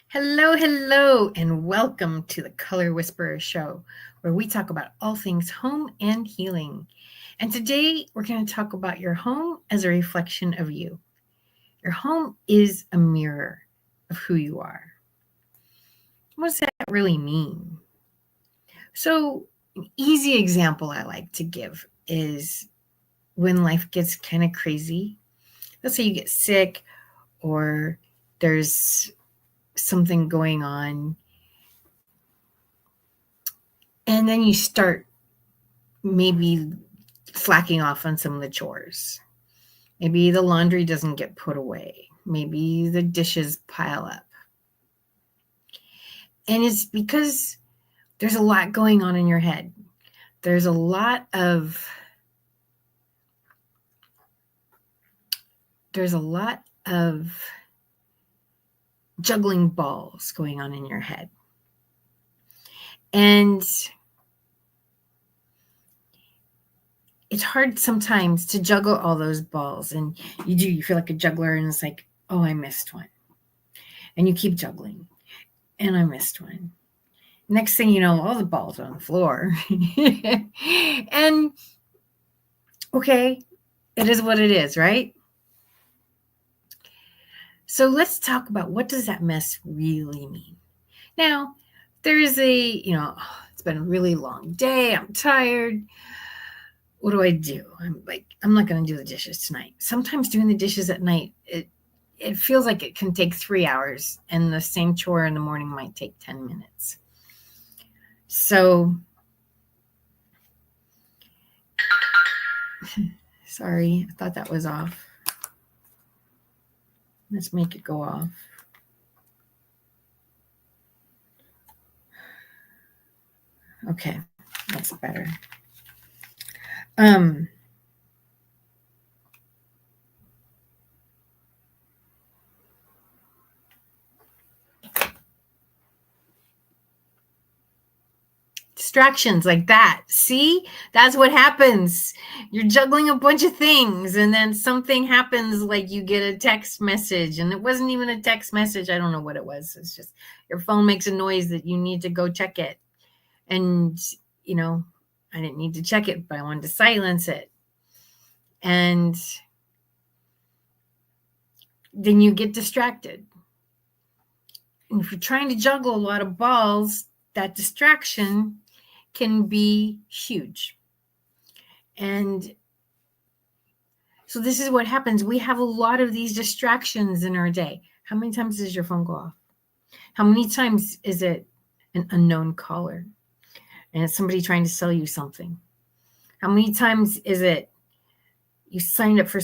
Hello, hello, and welcome to the Color Whisperer Show, where we talk about all things home and healing. And today we're going to talk about your home as a reflection of you. Your home is a mirror of who you are. What does that really mean? So, an easy example I like to give is when life gets kind of crazy. Let's say you get sick or there's something going on, and then you start maybe slacking off on some of the chores. Maybe the laundry doesn't get put away. Maybe the dishes pile up. And it's because there's a lot going on in your head. There's a lot of juggling balls going on in your head. And it's hard sometimes to juggle all those balls. And you feel like a juggler, and it's like, oh, I missed one. And you keep juggling. And I missed one. Next thing you know, all the balls are on the floor. And okay, it is what it is, right? So let's talk about, what does that mess really mean? Now, there's it's been a really long day. I'm tired. What do I do? I'm not going to do the dishes tonight. Sometimes doing the dishes at night, it feels like it can take 3 hours, and the same chore in the morning might take 10 minutes. So, sorry, I thought that was off. Let's make it go off. Okay, that's better. Distractions like that. See, that's what happens. You're juggling a bunch of things, and then something happens, like you get a text message, and it wasn't even a text message. I don't know what it was. It's just your phone makes a noise that you need to go check it. And, I didn't need to check it, but I wanted to silence it. And then you get distracted. And if you're trying to juggle a lot of balls, that distraction can be huge. And so this is what happens. We have a lot of these distractions in our day. How many times does your phone go off? How many times is it an unknown caller and it's somebody trying to sell you something? How many times is it you signed up for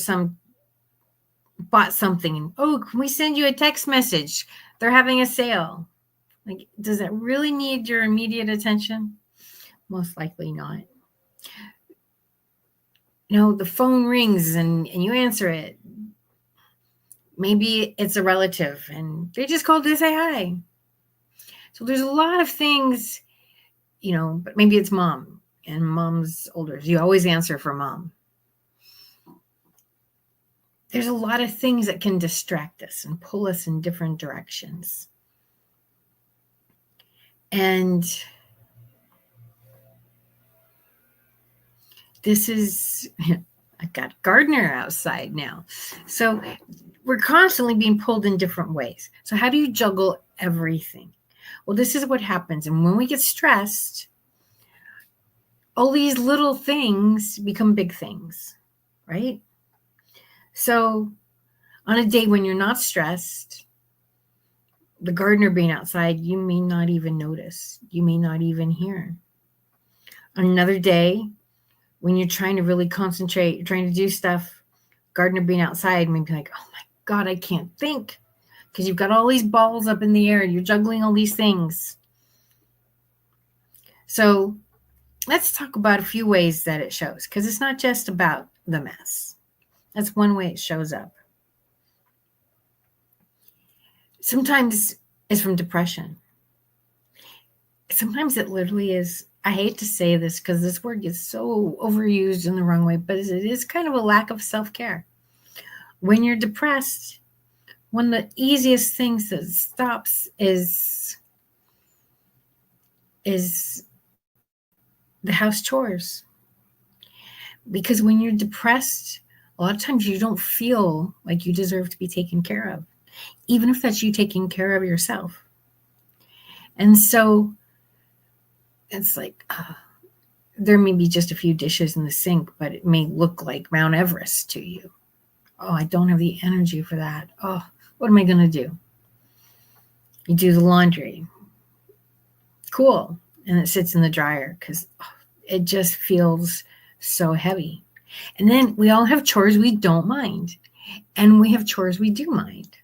bought something, and, oh, can we send you a text message? They're having a sale. Like, does that really need your immediate attention? Most likely not. The phone rings and you answer it. Maybe it's a relative and they just called to say hi. So there's a lot of things, but maybe it's mom, and mom's older. You always answer for mom. There's a lot of things that can distract us and pull us in different directions. And this is, I've got gardener outside now. So we're constantly being pulled in different ways. So how do you juggle everything? Well, this is what happens. And when we get stressed, all these little things become big things, right? So on a day when you're not stressed, the gardener being outside, you may not even notice. You may not even hear. On another day, when you're trying to really concentrate, you're trying to do stuff, gardener being outside may be like, oh my God, I can't think, because you've got all these balls up in the air. You're juggling all these things. So let's talk about a few ways that it shows, because it's not just about the mess. That's one way it shows up. Sometimes it's from depression. Sometimes it literally is, I hate to say this because this word gets so overused in the wrong way, but it is kind of a lack of self-care. When you're depressed, one of the easiest things that stops is the house chores. Because when you're depressed, a lot of times you don't feel like you deserve to be taken care of, even if that's you taking care of yourself. And so it's like, there may be just a few dishes in the sink, but it may look like Mount Everest to you. Oh, I don't have the energy for that. Oh, what am I going to do? You do the laundry. Cool. And it sits in the dryer because it just feels so heavy. And then we all have chores we don't mind, and we have chores we do mind.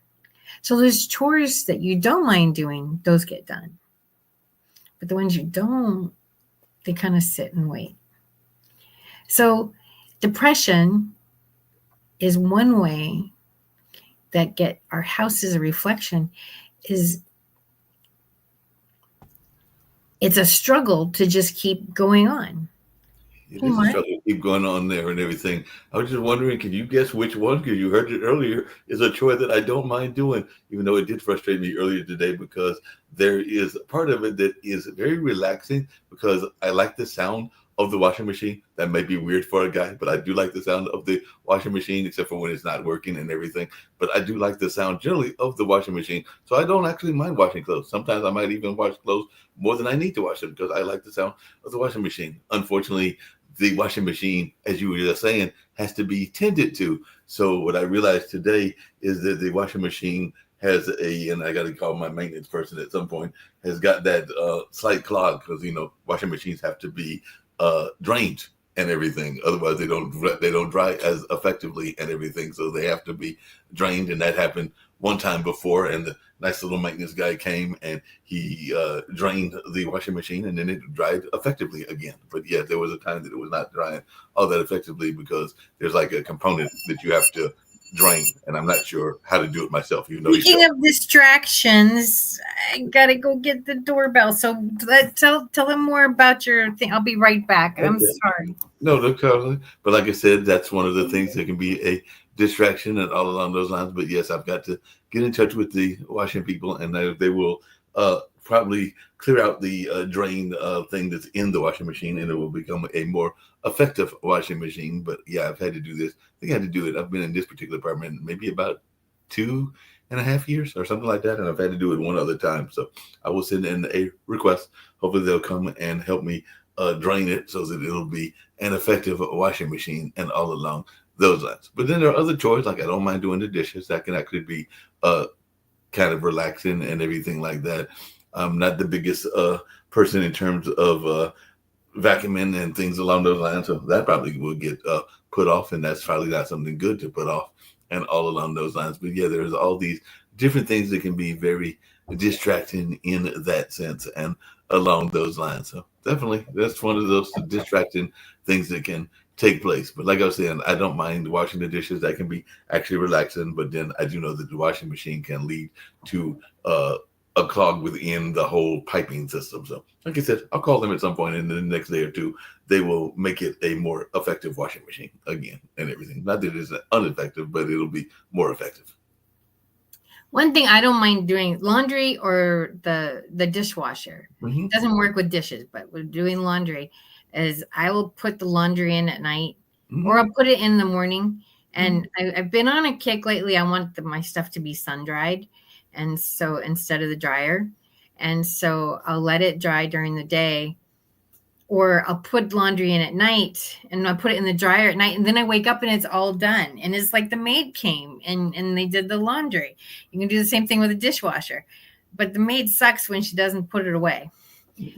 So there's chores that you don't mind doing, those get done. But the ones you don't, they kind of sit and wait. So depression is one way that get our house as a reflection is it's a struggle to just keep going on. It Hey, is a Mark. struggle to keep going on there and everything. I was just wondering, can you guess which one? Because you heard it earlier, is a chore that I don't mind doing, even though it did frustrate me earlier today because there is a part of it that is very relaxing because I like the sound of the washing machine. That may be weird for a guy, but I do like the sound of the washing machine, except for when it's not working and everything. But I do like the sound generally of the washing machine. So I don't actually mind washing clothes. Sometimes I might even wash clothes more than I need to wash them because I like the sound of the washing machine. Unfortunately, the washing machine, as you were just saying, has to be tended to. So what I realized today is that the washing machine has and I got to call my maintenance person at some point, has got that slight clog because washing machines have to be drained and everything. Otherwise, they don't dry as effectively and everything. So they have to be drained, and that happened one time before. And the nice little maintenance guy came and he drained the washing machine, and then it dried effectively again. But yeah, there was a time that it was not drying all that effectively because there's like a component that you have to drain, and I'm not sure how to do it myself. You know, you Speaking show. of distractions, I gotta go get the doorbell. So tell them more about your thing. I'll be right back. I'm Okay. sorry. No, no, Carly. But like I said, that's one of the things that can be a distraction and all along those lines. But yes, I've got to get in touch with the washing people, and they will probably clear out the drain thing that's in the washing machine, and it will become a more effective washing machine. But yeah, I've had to do this. I think I had to do it. I've been in this particular apartment maybe about 2.5 years or something like that, and I've had to do it one other time. So I will send in a request. Hopefully, they'll come and help me drain it so that it'll be an effective washing machine and all along those lines. But then there are other chores, like I don't mind doing the dishes. That can actually be uh, kind of relaxing and everything like that. I'm not the biggest person in terms of vacuuming and things along those lines. So that probably will get put off, and that's probably not something good to put off and all along those lines. But yeah, there's all these different things that can be very distracting in that sense and along those lines. So definitely that's one of those distracting things that can take place. But like I was saying, I don't mind washing the dishes. That can be actually relaxing. But then I do know that the washing machine can lead to a clog within the whole piping system. So, like I said, I'll call them at some point in the next day or two. They will make it a more effective washing machine again and everything. Not that it's ineffective, but it'll be more effective. One thing I don't mind doing laundry or the dishwasher. Mm-hmm. It doesn't work with dishes, but with doing laundry is I will put the laundry in at night or Mm-hmm. I'll put it in the morning. Mm-hmm. And I've been on a kick lately. I want my stuff to be sun dried, and so instead of the dryer, and so I'll let it dry during the day, or I'll put laundry in at night and I'll put it in the dryer at night, and then I wake up and it's all done, and it's like the maid came and they did the laundry. You can do the same thing with a dishwasher, but the maid sucks when she doesn't put it away.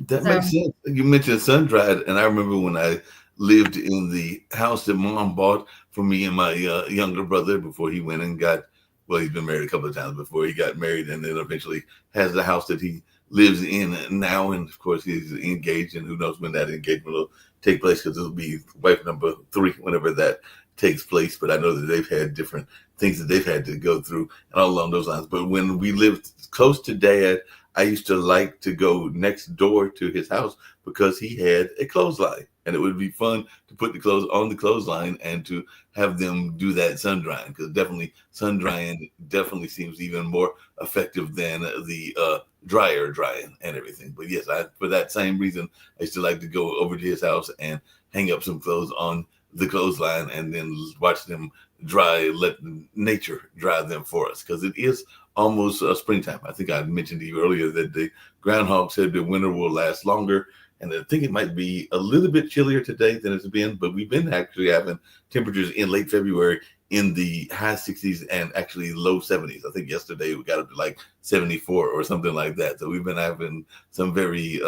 That So makes sense. You mentioned sun dried, and I remember when I lived in the house that mom bought for me and my younger brother before he went and got. Well, he's been married a couple of times before he got married, and then eventually has the house that he lives in now. And of course, he's engaged, and who knows when that engagement will take place because it'll be wife number 3 whenever that takes place. But I know that they've had different things that they've had to go through and all along those lines. But when we lived close to dad, I used to like to go next door to his house because he had a clothesline. And it would be fun to put the clothes on the clothesline and to have them do that sun drying, because definitely sun drying definitely seems even more effective than the dryer drying and everything. But yes, for that same reason, I used to like to go over to his house and hang up some clothes on the clothesline and then watch them dry, let nature dry them for us, because it is almost springtime. I think I mentioned to you earlier that the groundhog said the winter will last longer, and I think it might be a little bit chillier today than it's been, but we've been actually having temperatures in late February in the high 60s and actually low 70s. I think yesterday we got up to like 74 or something like that. So we've been having some very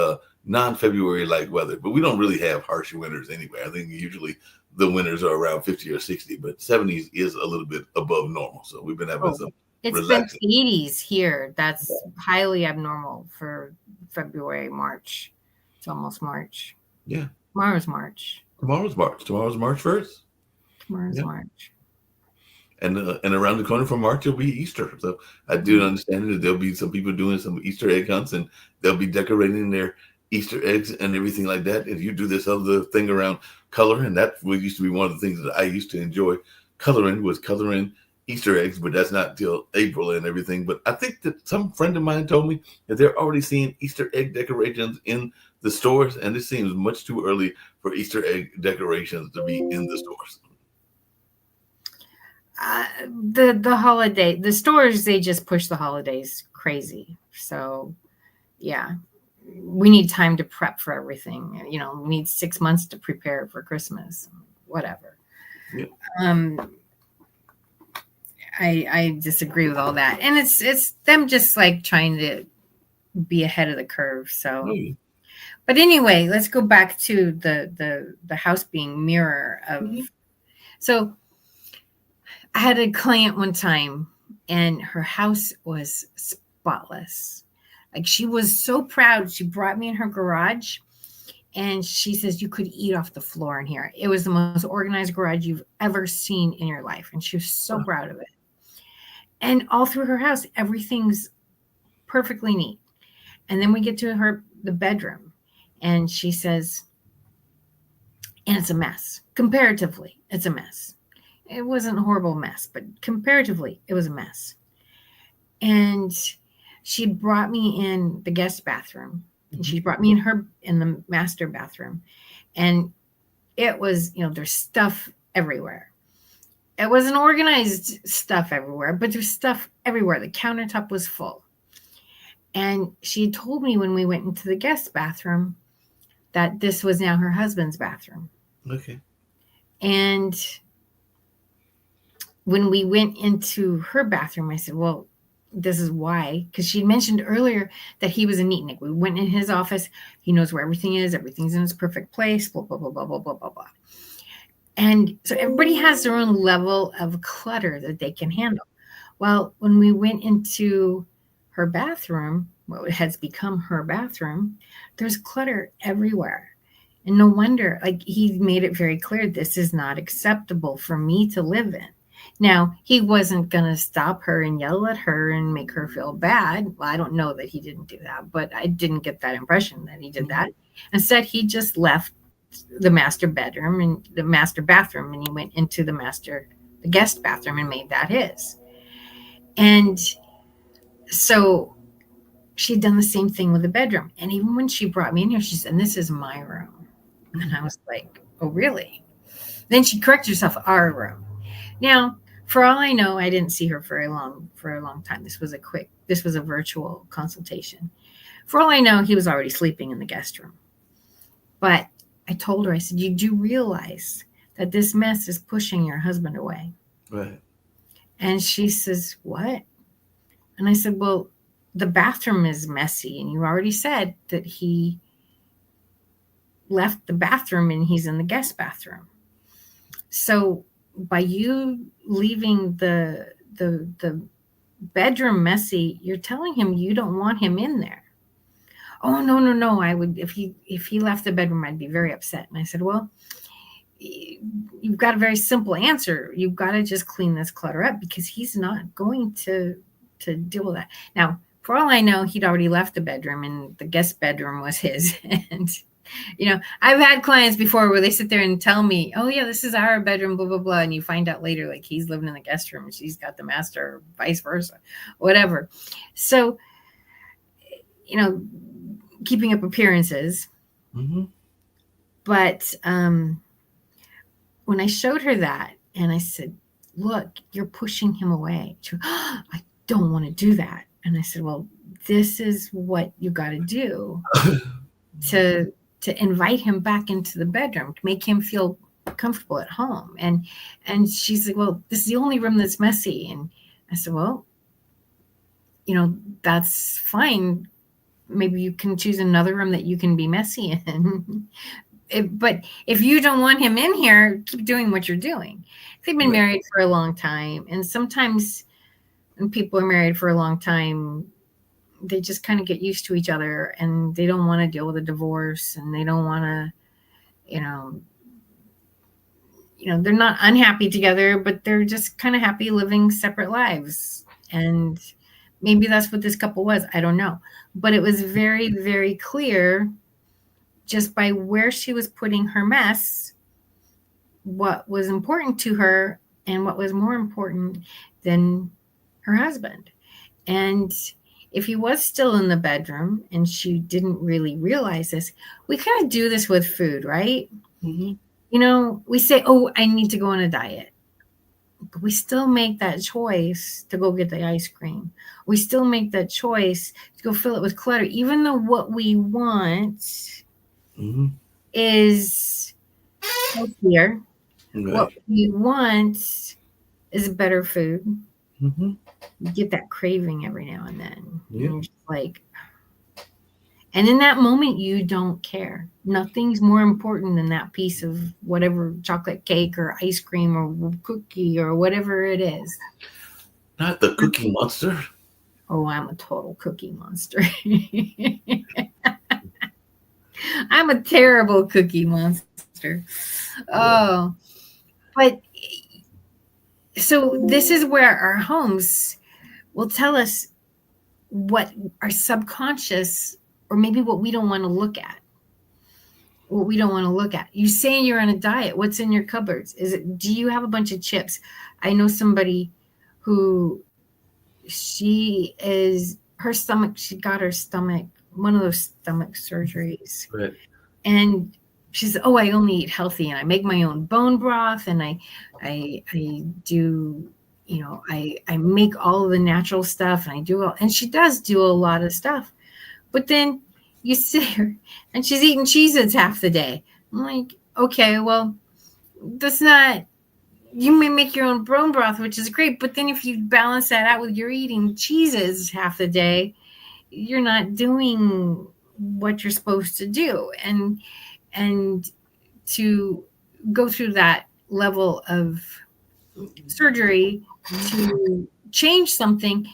non-February like weather, but we don't really have harsh winters anyway. I think usually the winters are around 50 or 60, but 70s is a little bit above normal. So we've been having Oh, some it's been relaxing. 80s here. That's highly abnormal for February, March. It's almost March. Yeah. Tomorrow's March. Tomorrow's March. Tomorrow's March 1st. Tomorrow's Yeah. March. And around the corner from March will be Easter. So I do understand that there'll be some people doing some Easter egg hunts, and they'll be decorating their Easter eggs and everything like that. And you do this other thing around color, and that used to be one of the things that I used to enjoy coloring, was coloring Easter eggs, but that's not till April and everything. But I think that some friend of mine told me that they're already seeing Easter egg decorations in the stores, and it seems much too early for Easter egg decorations to be in the stores. The holiday, the stores, they just push the holidays crazy. So yeah, we need time to prep for everything. We need 6 months to prepare for Christmas, whatever. Yeah. I disagree with all that, and it's them just like trying to be ahead of the curve. So, but anyway, let's go back to the house being mirror of. So, I had a client one time, and her house was spotless. Like, she was so proud. She brought me in her garage, and she says, you could eat off the floor in here. It was the most organized garage you've ever seen in your life, and she was so proud of it. And all through her house, everything's perfectly neat. And then we get to the bedroom, and she says, and it's a mess. Comparatively, it's a mess. It wasn't a horrible mess, but comparatively, it was a mess. And she brought me in the guest bathroom, and she brought me in the master bathroom, and it was, there's stuff everywhere. It wasn't organized stuff everywhere, but there's stuff everywhere. The countertop was full. And she told me when we went into the guest bathroom that this was now her husband's bathroom. Okay. And when we went into her bathroom, I said, well, this is why, because she mentioned earlier that he was a neatnik. We went in his office. He knows where everything is. Everything's in its perfect place, blah, blah, blah, blah, blah, blah, blah, blah. And so everybody has their own level of clutter that they can handle. Well, when we went into her bathroom, what has become her bathroom, there's clutter everywhere. And no wonder, like, he made it very clear, this is not acceptable for me to live in. Now, he wasn't going to stop her and yell at her and make her feel bad. Well, I don't know that he didn't do that, but I didn't get that impression that he did that. Instead, he just left the master bedroom and the master bathroom, and he went into the guest bathroom and made that his. And so she'd done the same thing with the bedroom. And even when she brought me in here, she said, this is my room. And I was like, oh, really? Then she corrected herself, our room. Now, for all I know, I didn't see her for a long time. This was a virtual consultation. For all I know, he was already sleeping in the guest room. But I told her, I said, you do realize that this mess is pushing your husband away. Right. And she says, what? And I said, well, the bathroom is messy. And you already said that he left the bathroom and he's in the guest bathroom. So by you leaving the bedroom messy, you're telling him you don't want him in there. Oh, no. I would, if he left the bedroom, I'd be very upset. And I said, well, you've got a very simple answer. You've got to just clean this clutter up, because he's not going to deal with that. Now, for all I know, he'd already left the bedroom and the guest bedroom was his. And I've had clients before where they sit there and tell me, "Oh yeah, this is our bedroom, blah blah blah," and you find out later like he's living in the guest room and she's got the master, or vice versa, whatever. So, you know, keeping up appearances. Mm-hmm. But when I showed her that, and I said, "Look, you're pushing him away." She went, "Oh, I don't want to do that." And I said, "Well, this is what you got to do to invite him back into the bedroom, to make him feel comfortable at home." And she's like, "Well, this is the only room that's messy." And I said, "Well, that's fine. Maybe you can choose another room that you can be messy in." But if you don't want him in here, keep doing what you're doing. They've been Right. married for a long time, and sometimes when people are married for a long time, they just kind of get used to each other, and they don't want to deal with a divorce, and they don't want to, you know, they're not unhappy together, but they're just kind of happy living separate lives. And maybe that's what this couple was. I don't know, but it was very, very clear just by where she was putting her mess, what was important to her and what was more important than her husband. And if he was still in the bedroom and she didn't really realize this, we kind of do this with food, right? Mm-hmm. We say, "Oh, I need to go on a diet." But we still make that choice to go get the ice cream. We still make that choice to go fill it with clutter, even though what we want Mm-hmm. is healthier. Right. What we want is better food. Mm-hmm. You get that craving every now and then. And Yeah. you're just like, and in that moment, you don't care. Nothing's more important than that piece of whatever chocolate cake or ice cream or cookie or whatever it is. Not the Cookie Monster. Oh, I'm a total cookie monster. I'm a terrible cookie monster. Yeah. Oh, but so this is where our homes will tell us what our subconscious, or maybe what we don't want to look at. What we don't want to look at. You saying you're on a diet. What's in your cupboards? Do you have a bunch of chips? I know somebody who her stomach, she got her stomach, one of those stomach surgeries. Right. And she said, "Oh, I only eat healthy and I make my own bone broth and I do, I make all of the natural stuff and I do all," and she does do a lot of stuff. But then you sit here and she's eating Cheez-Its half the day. I'm like, okay, well, that's not, you may make your own bone broth, which is great. But then if you balance that out with you're eating cheeses half the day, you're not doing what you're supposed to do. And to go through that level of surgery to change something,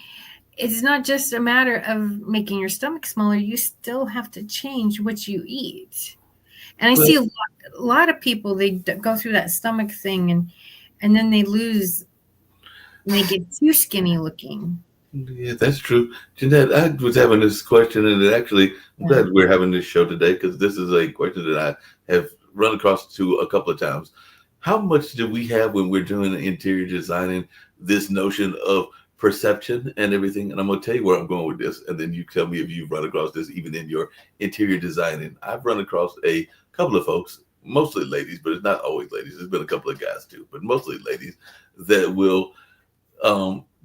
it's not just a matter of making your stomach smaller. You still have to change what you eat. And I Well, see a lot of people, they go through that stomach thing, and then they lose, and they get too skinny looking. yeah, that's true. Jeanette, I was having this question, and it actually, I'm Yeah. glad we're having this show today because this is a question that I have run across to a couple of times. How much do we have when we're doing interior designing this notion of perception and everything? And I'm going to tell you where I'm going with this, and then you tell me if you've run across this even in your interior designing. I've run across a couple of folks, mostly ladies, but it's not always ladies. There's been a couple of guys too, but mostly ladies that will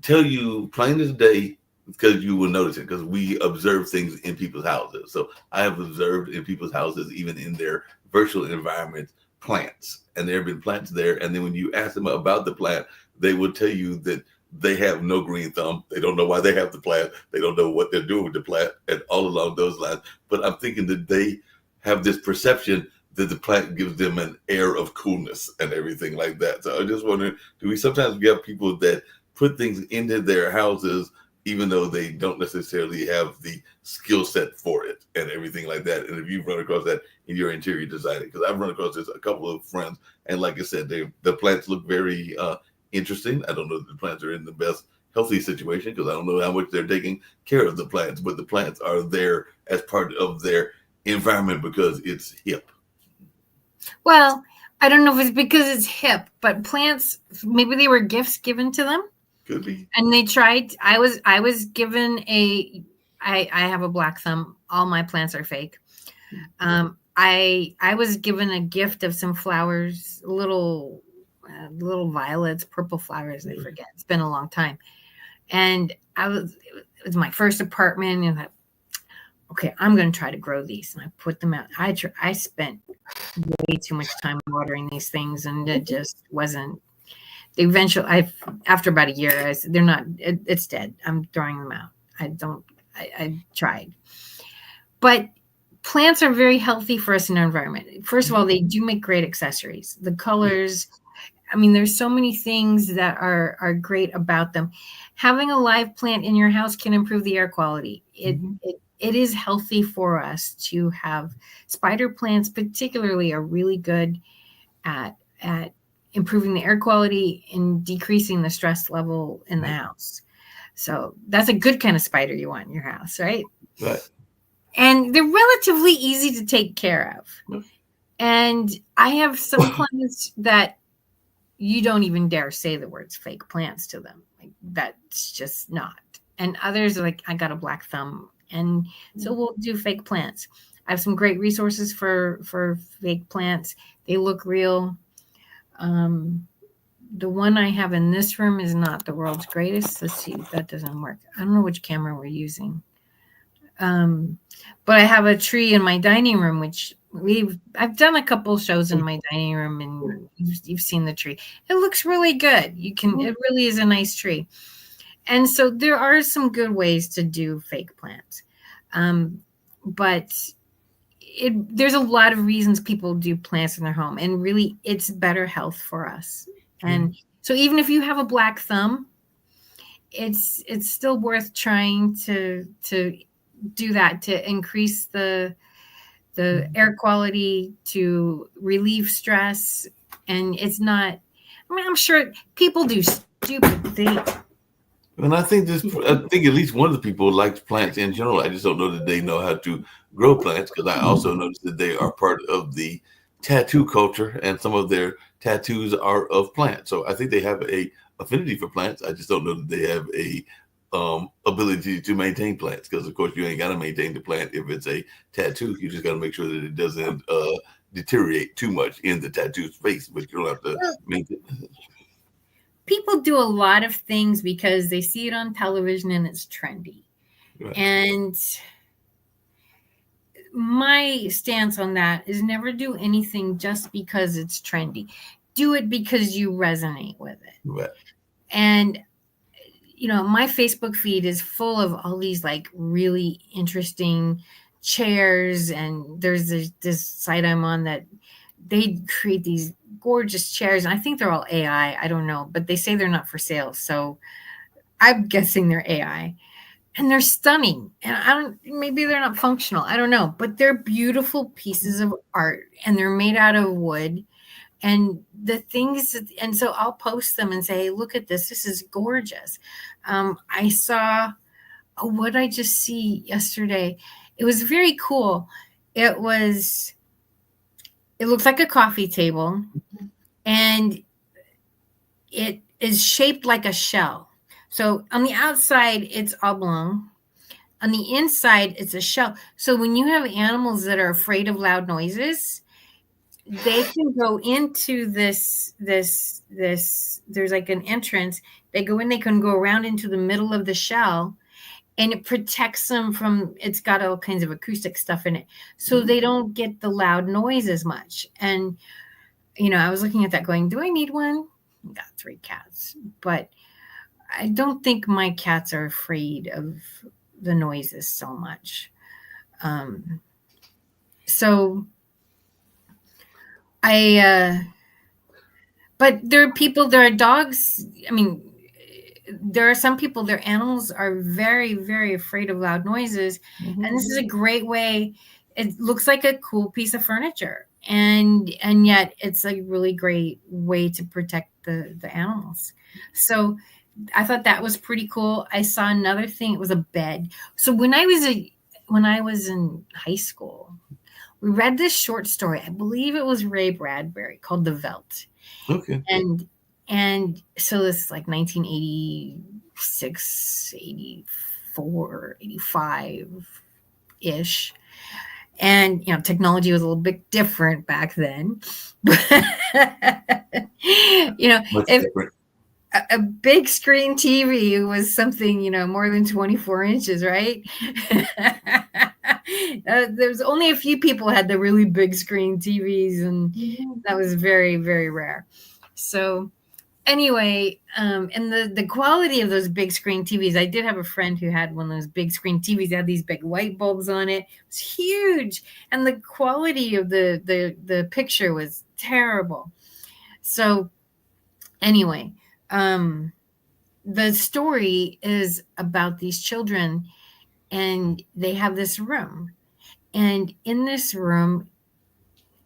tell you plain as day because you will notice it because we observe things in people's houses. So I have observed in people's houses, even in their virtual environments, plants, and there have been plants there. And then when you ask them about the plant, they will tell you that they have no green thumb. They don't know why they have the plant. They don't know what they're doing with the plant, and all along those lines. But I'm thinking that they have this perception that the plant gives them an air of coolness and everything like that. So I just wondering, do we sometimes get people that put things into their houses even though they don't necessarily have the skill set for it and everything like that? And if you've run across that in your interior designing, because I've run across this a couple of friends, and like I said, the plants look very interesting. I don't know if the plants are in the best healthy situation because I don't know how much they're taking care of the plants, but the plants are there as part of their environment because it's hip. Well, I don't know if it's because it's hip, but plants, maybe they were gifts given to them. Could be. And they tried. I was given a. I have a black thumb. All my plants are fake. I was given a gift of some flowers, little violets, purple flowers. I forget. It's been a long time. And it was my first apartment, and I, okay, I'm going to try to grow these. And I put them out. I spent way too much time watering these things, and it just wasn't. Eventually, after about a year, I said, they're not. It's dead. I'm throwing them out. I don't. I tried, but plants are very healthy for us in our environment. First of all, they do make great accessories. The colors. I mean, there's so many things that are great about them. Having a live plant in your house can improve the air quality. It is healthy for us to have spider plants, particularly, are really good at improving the air quality and decreasing the stress level in the house. So that's a good kind of spider you want in your house, right? Right. And they're relatively easy to take care of. And I have some plants that you don't even dare say the words fake plants to them. Like, that's just not. And others are like, I got a black thumb. And so we'll do fake plants. I have some great resources for fake plants. They look real. The one I have in this room is not the world's greatest. Let's see if that doesn't work. I don't know which camera we're using. But I have a tree in my dining room, which I've done a couple shows in my dining room, and you've seen the tree. It looks really good. It really is a nice tree. And so there are some good ways to do fake plants. But there's a lot of reasons people do plants in their home, and really it's better health for us. And so even if you have a black thumb, it's still worth trying to do that, to increase the air quality, to relieve stress. And it's not, I mean, I'm sure people do stupid things. And I think at least one of the people likes plants in general. I just don't know that they know how to grow plants, because I also noticed that they are part of the tattoo culture, and some of their tattoos are of plants. So I think they have a affinity for plants. I just don't know that they have a ability to maintain plants, because of course you ain't got to maintain the plant if it's a tattoo. You just got to make sure that it doesn't deteriorate too much in the tattoo space, but you don't have to maintain it. People do a lot of things because they see it on television and it's trendy. Right. And my stance on that is never do anything just because it's trendy. Do it because you resonate with it. Right. And my Facebook feed is full of all these like really interesting chairs, and there's this site I'm on that they create these gorgeous chairs. And I think they're all AI. I don't know, but they say they're not for sale. So I'm guessing they're AI, and they're stunning. And maybe they're not functional. I don't know, but they're beautiful pieces of art, and they're made out of wood. And the things, and so I'll post them and say, hey, look at this. This is gorgeous. I saw, what did I just see yesterday? It was very cool. It looks like a coffee table, and it is shaped like a shell. So on the outside, it's oblong. On the inside, it's a shell. So when you have animals that are afraid of loud noises, they can go into this, there's like an entrance. They go in, they can go around into the middle of the shell, and it protects them from, it's got all kinds of acoustic stuff in it. So they don't get the loud noise as much. And, I was looking at that going, do I need one? I got 3 cats, but I don't think my cats are afraid of the noises so much. So but there are dogs. I mean, there are some people, their animals are very, very afraid of loud noises. Mm-hmm. And this is a great way. It looks like a cool piece of furniture. And yet it's a really great way to protect the animals. So I thought that was pretty cool. I saw another thing. It was a bed. So when I was in high school, we read this short story. I believe it was Ray Bradbury called The Veldt. Okay. And so this is like 1986, 84, 85 ish. And technology was a little bit different back then. But Much if different. a big screen TV was something, more than 24 inches, right? There's only a few people had the really big screen TVs, and that was very, very rare. So anyway, and the quality of those big screen TVs, I did have a friend who had one of those big screen TVs. It had these big light bulbs on it. It was huge, and the quality of the picture was terrible. So anyway, um, the story is about these children, and they have this room, and in this room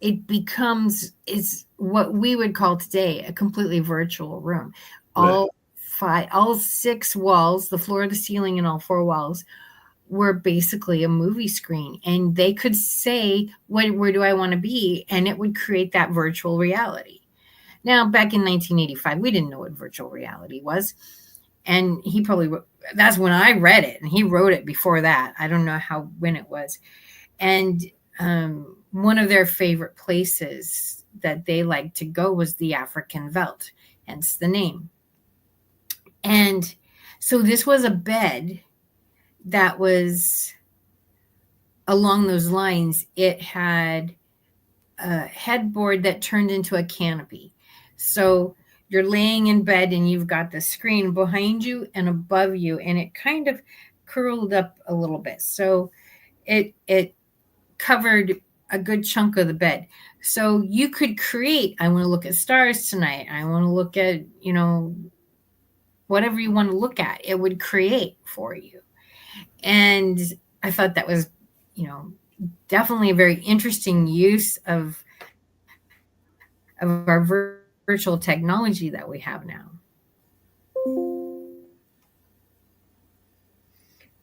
it becomes is what we would call today a completely virtual room. Right. All 6 walls, the floor, the ceiling, and all 4 walls were basically a movie screen, and they could say, where do I want to be, and it would create that virtual reality. Now, back in 1985, we didn't know what virtual reality was, and he probably that's when I read it, and he wrote it before that. I don't know how when it was. And one of their favorite places that they liked to go was the African Veldt, hence the name. And so this was a bed that was along those lines. It had a headboard that turned into a canopy. So you're laying in bed and you've got the screen behind you and above you, and it kind of curled up a little bit. So it covered a good chunk of the bed. So you could create, I want to look at stars tonight. I want to look at, whatever you want to look at, it would create for you. And I thought that was, you know, definitely a very interesting use of our virtual technology that we have now.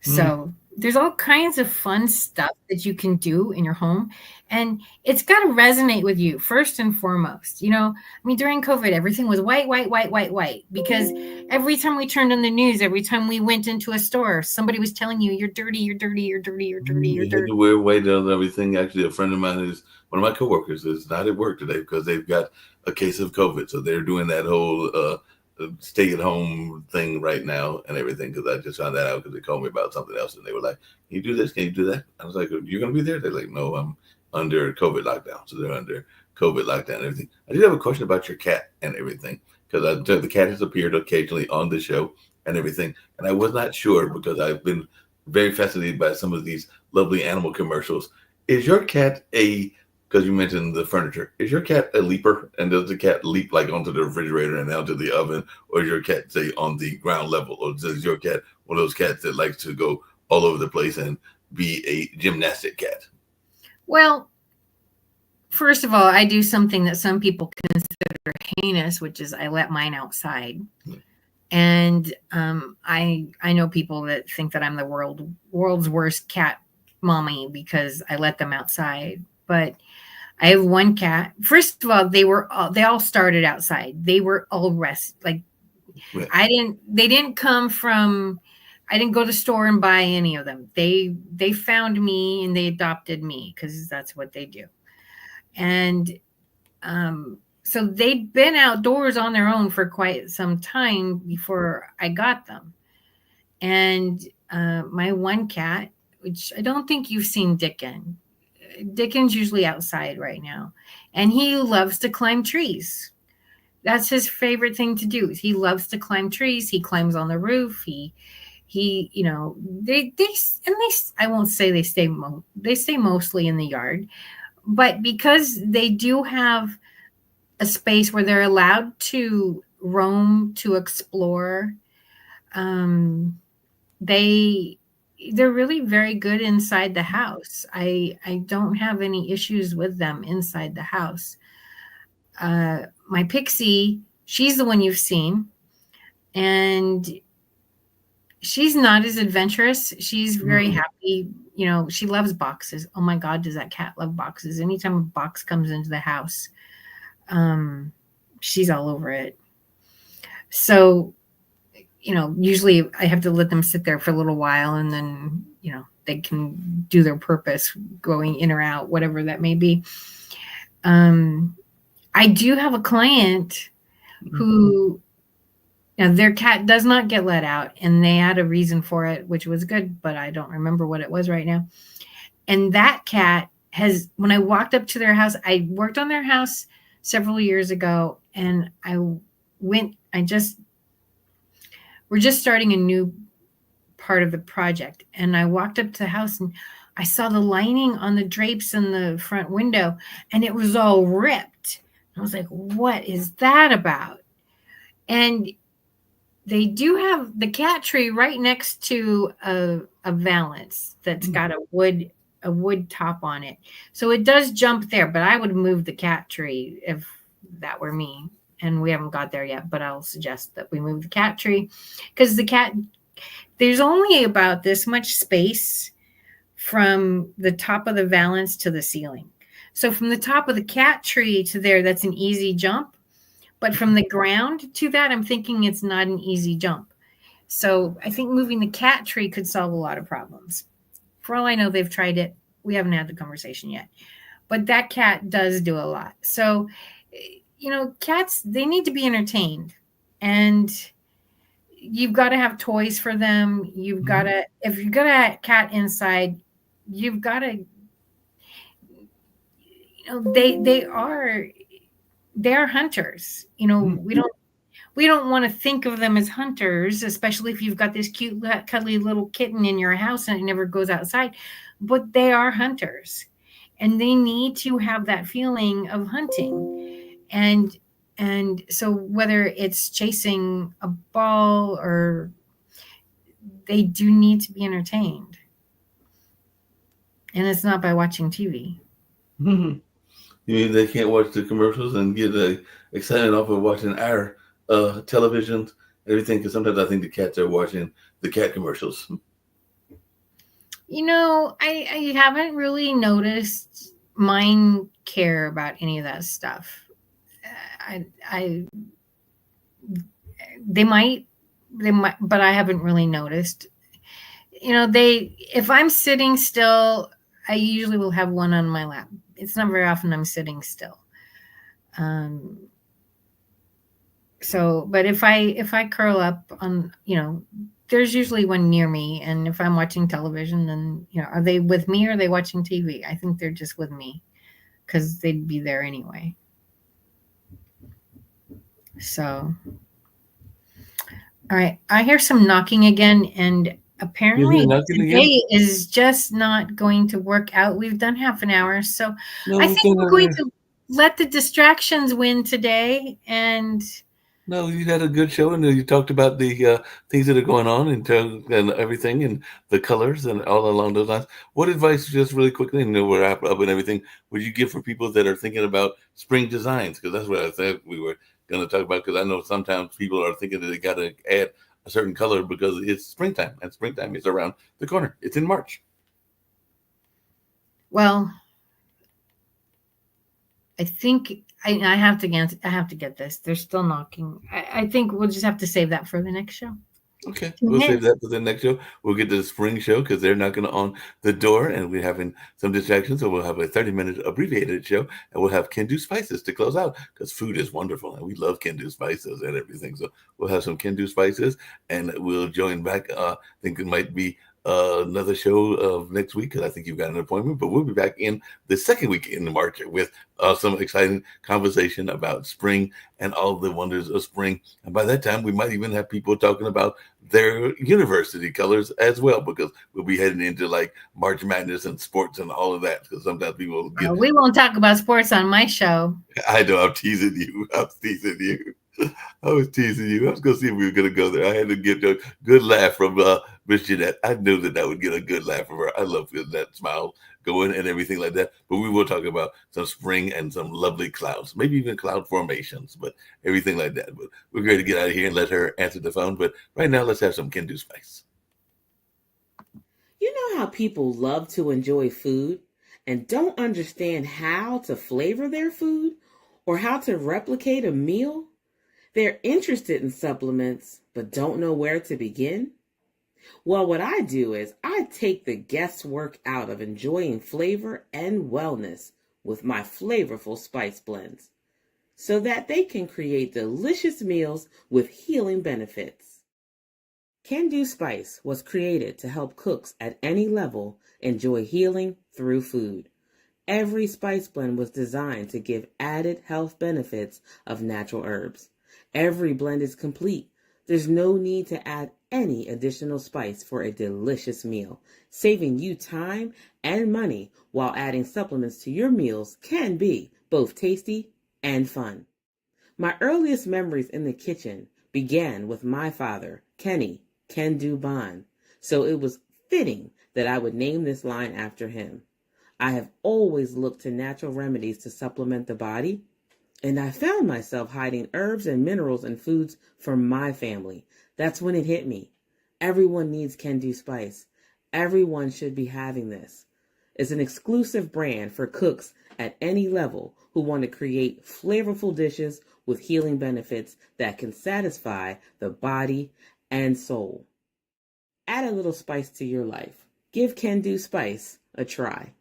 So Mm. there's all kinds of fun stuff that you can do in your home. And it's got to resonate with you first and foremost. I mean, during COVID, everything was white, white, white, white, white. Because every time we turned on the news, every time we went into a store, somebody was telling you, you're dirty, you're dirty, you're dirty, you're dirty, you're You had dirty. to wear weight on everything. Actually, a friend of mine is one of my coworkers is not at work today because they've got a case of COVID. So they're doing that whole stay at home thing right now and everything. Because I just found that out because they called me about something else and they were like, "Can you do this? Can you do that?" I was like, "You're going to be there?" They're like, "No, I'm under COVID lockdown." So they're under COVID lockdown and everything. I did have a question about your cat and everything because the cat has appeared occasionally on the show and everything, and I was not sure because I've been very fascinated by some of these lovely animal commercials. Is your cat a because you mentioned the furniture? Is your cat a leaper? And does the cat leap like onto the refrigerator and onto the oven, or is your cat say on the ground level, or is your cat one of those cats that likes to go all over the place and be a gymnastic cat? Well, first of all, I do something that some people consider heinous, which is I let mine outside. And I know people that think that I'm the world's worst cat mommy because I let them outside. But I have one cat. First of all, they all started outside. They were all like Right. they didn't come from, I didn't go to the store and buy any of them. They found me and they adopted me because that's what they do. And so they'd been outdoors on their own for quite some time before I got them. And my one cat, which I don't think you've seen Dickon. Dickon's usually outside right now, and he loves to climb trees. That's his favorite thing to do. He loves to climb trees. He climbs on the roof. He they and they I won't say they stay mostly in the yard, but because they do have a space where they're allowed to roam, to explore, um, they they're really very good inside the house. I don't have any issues with them inside the house. My Pixie, she's the one you've seen, and she's not as adventurous. She's very Mm-hmm. happy. You know, she loves boxes. Oh my God, does that cat love boxes? Anytime a box comes into the house, um, she's all over it. So, you know, usually I have to let them sit there for a little while and then, you know, they can do their purpose going in or out, whatever that may be. Um, I do have a client who, now their cat does not get let out, and they had a reason for it, which was good, but I don't remember what it was right now. And that cat has, when I walked up to their house, I worked on their house several years ago, and I just, we're just starting a new part of the project. And I walked up to the house and I saw the lining on the drapes in the front window and it was all ripped. I was like, what is that about? And they do have the cat tree right next to a valance that's got a wood top on it. So it does jump there, but I would move the cat tree if that were me. And we haven't got there yet, but I'll suggest that we move the cat tree because the cat, there's only about this much space from the top of the valance to the ceiling. So from the top of the cat tree to there, that's an easy jump. But from the ground to that, I'm thinking it's not an easy jump. So I think moving the cat tree could solve a lot of problems. For all I know, they've tried it. We haven't had the conversation yet. But that cat does do a lot. So, you know, cats, they need to be entertained. And you've got to have toys for them. You've got to, if you've got a cat inside, you've got to, you know, they are hunters. You know, we don't want to think of them as hunters, especially if you've got this cute cuddly little kitten in your house and it never goes outside. But they are hunters, and they need to have that feeling of hunting. And so whether it's chasing a ball or, they do need to be entertained, and it's not by watching TV. Mm-hmm. You mean they can't watch the commercials and get excited off of watching our televisions, everything? Because sometimes I think the cats are watching the cat commercials. You know, I haven't really noticed mine care about any of that stuff. I they might they might, but I haven't really noticed. You know, if I'm sitting still, I usually will have one on my lap. It's not very often I'm sitting still. Um, so, but if I curl up on, you know, there's usually one near me, and if I'm watching television, then, you know, are they with me or are they watching TV? I think they're just with me because they'd be there anyway. So, all right, I hear some knocking again, and You hear apparently knocking again? today is just not going to work out. We've done half an hour, so No, I we've think done we're going it. to let the distractions win today. And No, you had a good show, and you talked about the things that are going on and everything, and the colors and all along those lines. What advice, just really quickly, and then we'll wrap up and everything, would you give for people that are thinking about spring designs? Because that's what I said we were going to talk about. Because I know sometimes people are thinking that they got to add a certain color because it's springtime, and springtime is around the corner. It's in March. well, I think I have to get, this. They're still knocking. I think we'll just have to save that for the next show. Okay, we'll save 2 minutes. that for the next show. We'll get to the spring show because they're knocking on the door and we're having some distractions. So we'll have a 30-minute abbreviated show and we'll have Can Do Spices to close out because food is wonderful and we love Can Do Spices and everything. So we'll have some Can Do Spices and we'll join back. I think it might be another show of next week because I think you've got an appointment, but we'll be back in the second week in March with some exciting conversation about spring and all the wonders of spring. And by that time, we might even have people talking about their university colors as well, because we'll be heading into like March Madness and sports and all of that. Because sometimes people get, We won't talk about sports on my show. I know I'm teasing you. I'm teasing you. I was teasing you. I was going to see if we were going to go there. I had to get a good laugh from Miss Jeanette. I knew that would get a good laugh from her. I love that smile going and everything like that. But we will talk about some spring and some lovely clouds, maybe even cloud formations, but everything like that. But we're going to get out of here and let her answer the phone. But right now, let's have some Can Do Spice. know how people love to enjoy food and don't understand how to flavor their food or how to replicate a meal? They're interested in supplements but don't know where to begin? Well, what I do is I take the guesswork out of enjoying flavor and wellness with my flavorful spice blends so that they can create delicious meals with healing benefits. Can Do Spice was created to help cooks at any level enjoy healing through food. Every spice blend was designed to give added health benefits of natural herbs. Every blend is complete. There's no need to add any additional spice for a delicious meal. Saving you time and money while adding supplements to your meals can be both tasty and fun. My earliest memories in the kitchen began with my father, Kenny Can Do Bond, so it was fitting that I would name this line after him. I have always looked to natural remedies to supplement the body, and I found myself hiding herbs and minerals in foods for my family. That's when it hit me. Everyone needs Can Do Spice. Everyone should be having this. It's an exclusive brand for cooks at any level who want to create flavorful dishes with healing benefits that can satisfy the body and soul. Add a little spice to your life. Give Can Do Spice a try.